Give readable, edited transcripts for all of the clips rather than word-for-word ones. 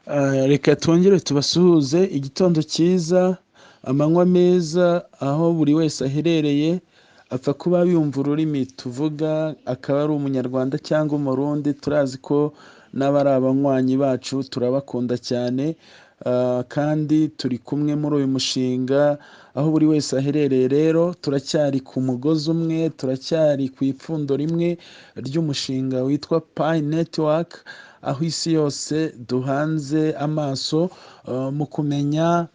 Reka twongere tubasuhuze igitondo cyiza, amanywa meza, aho buri wese aherereye apfa kuba yumva ururimi tuvuga, akaba ari umunyarwanda cyangwa umurundi. Turazi ko n'abari abanywanyi bacu turabakunda cyane, kandi turi kumwe muri uyu mushinga aho buri wese aherereye. Rero turacyari ku mugozi umwe, turacyari ku ipfundo rimwe ry'umushinga witwa Pi Network, aho isi yose duhanze amaso mu kumenya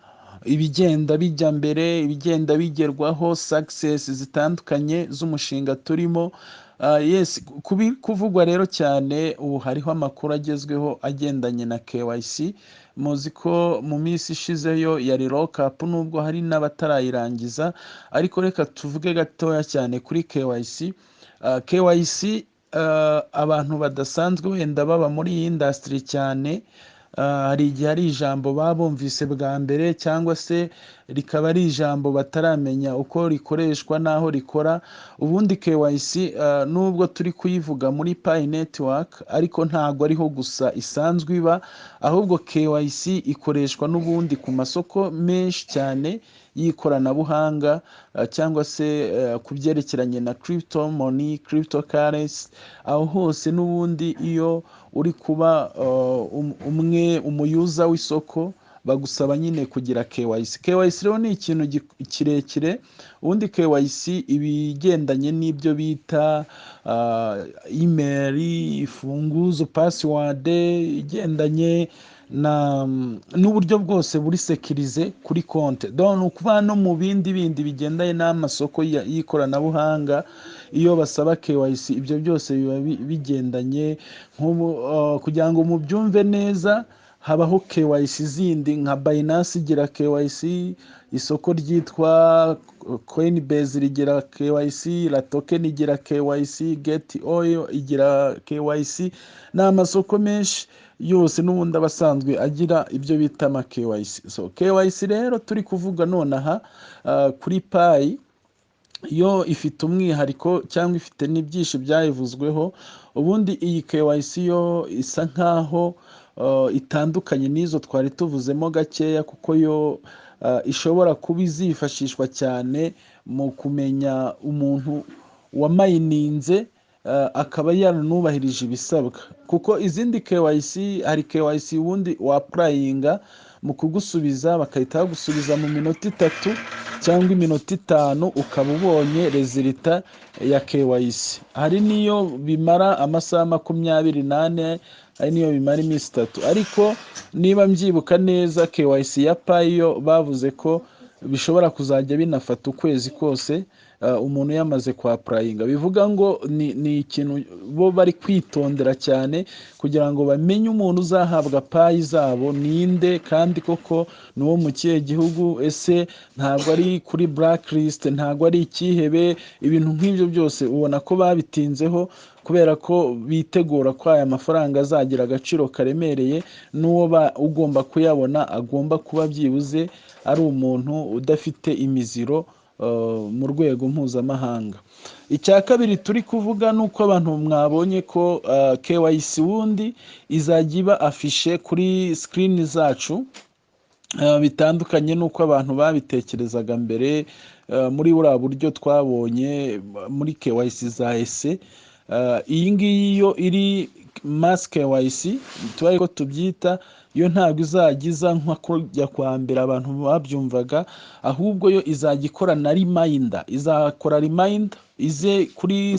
ibigenda bijya mbere, ibigenda bigerwaho, success zitandukanye z'umushinga turimo. Yes, kuvugwa rero cyane ubu hariho amakuru agezweho agendanye na KYC. Muzi ko mu minsi ishizeyo yari lock up, nubwo hari n'abatarayirangiza, ariko reka tuvuge gatoya cyane kuri KYC. KYC, abantu badasanzwe wenda baba muri iyi industry cyane, hari igihe ari ijambo babumvise bwa mbere, cyangwa se rikaba ari ijambo bataramenya uko rikoreshwa n'aho rikora. Ubundi KYC, nubwo turi kuyivuga muri Pi Network, ariko ntago ariho gusa isanzwe iba, ahubwo KYC ikoreshwa n'ubundi ku masoko menshi cyane y'ikoranabuhanga, cyangwa se ku byerekeranye na crypto money, cryptocurrency. Aho hose n'ubundi iyo uri kuba umuyuza w'isoko bagusaba nyine kugira KYC. KYC rero ni ikintu kirekire. Ubundi KYC ibigendanye n'ibyo bita email, ifunguzo, password, igendanye n'uburyo bwose buri sekirize kuri konte. Donc ukuba no mu bindi bigendanye n'amasoko y'ikoranabuhanga, iyo basaba KYC ibyo byose biba bigendanye. Kugira ngo mubyumve neza, habaho KYC zindi nka Binance igira KYC, isoko ryitwa Coinbase rigira KYC, la token igira KYC, Get Oil igira KYC, n'amasoko menshi yose n'ubundi abasanzwe agira ibyo bita ama KYC. So KYC rero turi kuvuga nonaha kuri Pi, yo ifite umwihariko cyangwa ifite n'ibyinshi byayivuzweho. Ubundi iyi KYC yo isa nkaho itandukanye n'izo twari tuvuzemo gakeya, kuko yo ishobora kuba izifashishwa cyane mu kumenya umuntu wamayininze akaba yaranubahirije ibisabwa. Kuko izindi KYC, hari KYC ubundi wapurayinga mu kugusubiza, bakahita bagusubiza mu minota 3 cyangwa iminota 5 ukaba ubonye resulta ya KYC. Hari niyo bimara amasaha 28, hari niyo bimara iminsi 3. Ariko niba mbyibuka neza, KYC ya Pi yo bavuze ko bishobora kuzajya binafata ukwezi kose umuntu yamaze kwa purayinga. Bivuga ngo ni ikintu bo bari kwitondera cyane kugira ngo bamenye umuntu uzahabwa Pi zabo ninde, kandi koko ni uwo mu kihe gihugu, ese ntabwo ari kuri blacklist, ntabwo ari ikihebe. Ibintu nk'ibyo byose ubona ko babitinzeho kubera ko bitegura ko aya mafaranga azagira agaciro karemereye, n'uwo ugomba kuyabona agomba kuba byibuze ari umuntu udafite imiziro mu rwego mpuzamahanga. Icya kabiri turi kuvuga ni uko abantu mwabonye ko KYC wundi izajya iba afishe kuri screen zacu, bitandukanye n'uko abantu babitekerezaga mbere muri buriya buryo twabonye muri KYC za ese. Iyi ngiyi yo iri mass KYC tubaye ko tubyita, yo ntabwo izagiza nka kujya kwa mbere abantu babyumvaga, ahubwo yo izajya ikora na reminder. Izakora reminder ize kuri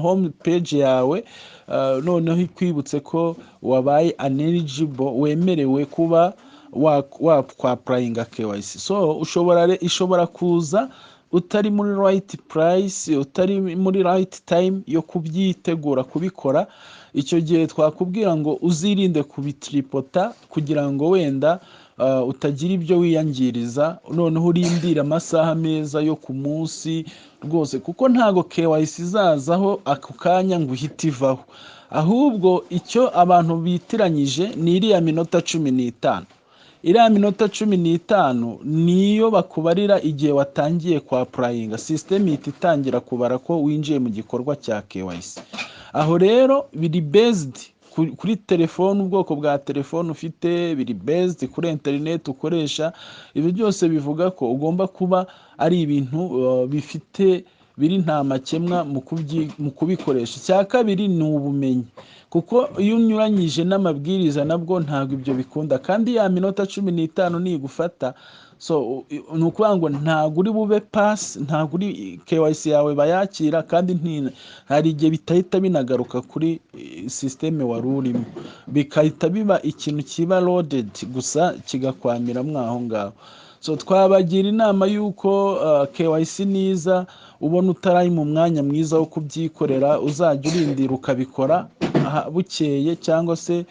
home page yawe, noneho ikwibutse ko wabaye uneligible, wemerewe kuba wakwapurayinga KYC. So ishobora kuza utari muri right price, utari muri right time yo kubyitegura kubikora. Icyo gihe twakubwira ngo uzirinde kubitripota kugira ngo wenda utagira ibyo wiyangiriza, noneho urindira amasaha meza yo ku munsi rwose, kuko ntago KYC izazaho ako kanya ngo uhite ivaho. Ahubwo icyo abantu bitiranyije ni iriya minota 15. Iriya minota 15 niyo bakubarira igihe watangiye kwa purayinga. System ihita itangira kubara ko winjiye mu gikorwa cya KYC. Aho rero biri based kuri telefone, ubwoko bwa telefone ufite, biri based kuri internet ukoresha. Ibi byose bivuga ko ugomba kuba ari ibintu bifite biri nta makemwa mu kubikoresha. Icya kabiri ni ubumenyi, kuko iyo unyuranyije n'amabwiriza nabwo ntabwo ibyo bikunda, kandi ya minota 15 nigufata, so ni ukuvuga ngo ntabwo uri bube pasi, ntabwo uri KYC yawe bayakira, kandi hari igihe bitahita binagaruka kuri sisiteme wari urimo, bikahita biba ikintu kiba loaded gusa kigakwamira mwaho ngaho. So twabagira inama y'uko KYC niza ubona utari mu mwanya mwiza wo kubyikorera, uzajya urindira ukabikora bukeye, cyangwa se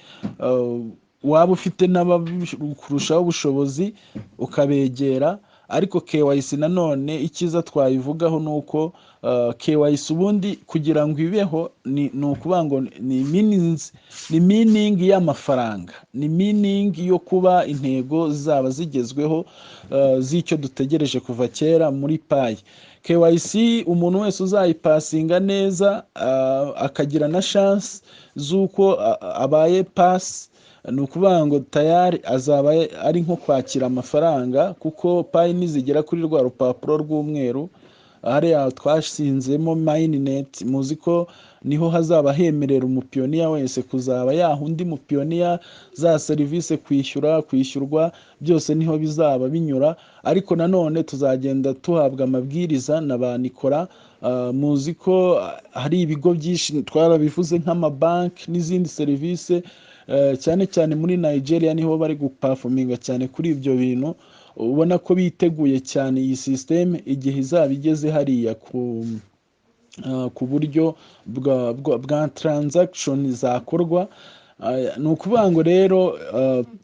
waba ufite n'abakurushaho ubushobozi ukabegera. Ariko KYC nanone icyiza twayivugaho ni uko KYC ubundi kugira ngo ibeho ni ukuvuga ngo ni meaning y'amafaranga, ni meaning yo kuba intego zaba zigezweho z'icyo dutegereje kuva kera muri payi. KYC umuntu wese uzayipasinga neza akagira na chance z'uko abaye pasi, ni ukuvuga ngo tayari azaba ari nko kwakira amafaranga, kuko payi nizigera kuri rwa rupapuro rw'umweru hariya twashinzemo mainnet, muzi ko niho hazaba hemerera umupiyoniya wese kuzaba yaha undi mupiyoniya za serivisi, kwishyurwa byose niho bizaba binyura. Ariko nanone tuzagenda tuhabwa amabwiriza na ba Nikora. Muzi ko hari ibigo byinshi twarabivuze nk'amabanki n'izindi serivisi, cyane cyane muri Nigeria niho bari guperforminga cyane kuri ibyo bintu. Ubona ko biteguye cyane iyi system igihe izaba igeze hariya ku buryo bwa transaction zakorwa. Ni ukuvuga ngo rero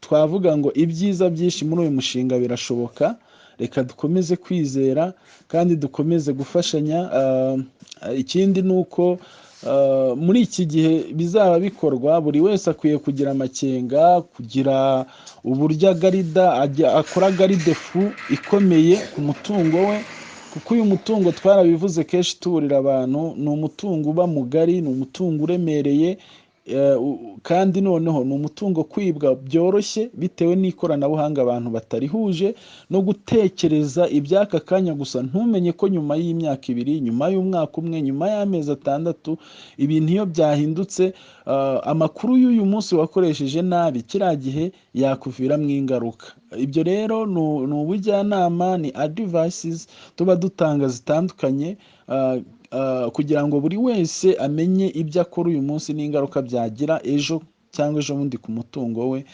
twavuga ngo ibyiza byinshi muri uyu mushinga birashoboka. Reka dukomeze kwizera kandi dukomeze gufashanya. Ikindi ni uko muri iki gihe bizaba bikorwa, buri wese akwiye kugira amakenga, kugira uburyo akora garide fu ikomeye ku mutungo we, kuko uyu mutungo twarabivuze kenshi tuburira abantu, ni umutungo uba mugari, ni umutungo uremereye, kandi noneho ni umutungo kwibwa byoroshye bitewe n'ikoranabuhanga abantu batarihuje no gutekereza iby'aka kanya gusa. Ntumenye ko nyuma y'imyaka 2, nyuma y'umwaka umwe, nyuma y'amezi 6 ibintu iyo byahindutse, amakuru y'uyu munsi wakoresheje nabi kiriya gihe yakuviramo ingaruka. Ibyo rero ni ubujyanama, ni advices tuba dutanga zitandukanye, kugira ngo buri wese amenye ibyo akora uyu munsi n'ingaruka byagira ejo cyangwa ejo bundi ku mutungo we.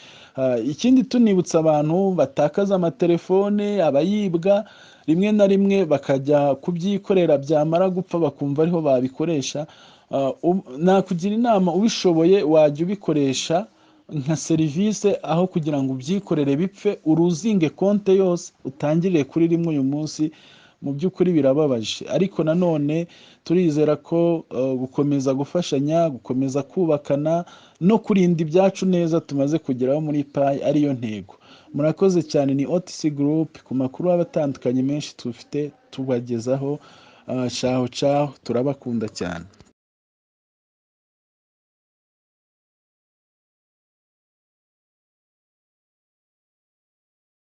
Ikindi tunibutsa abantu batakaza amatelefone, abayibwa rimwe na rimwe bakajya kubyikorera, byamara gupfa bakumva ariho babikoresha. Nakugira inama, ubishoboye wajya ubikoresha nka serivisi, aho kugira ngo ubyikorere bipfe, uruzinge konte yose utangiriye kuri rimwe uyu munsi. Mu by'ukuri birababaje, ariko nanone turizera ko gukomeza gufashanya, gukomeza kubakana no kurinda ibyacu neza tumaze kugeraho muri payi ariyo ntego. Murakoze cyane. Ni OTC Group, ku makuru abatandukanye menshi tufite tubagezaho. Ciao turabakunda cyane.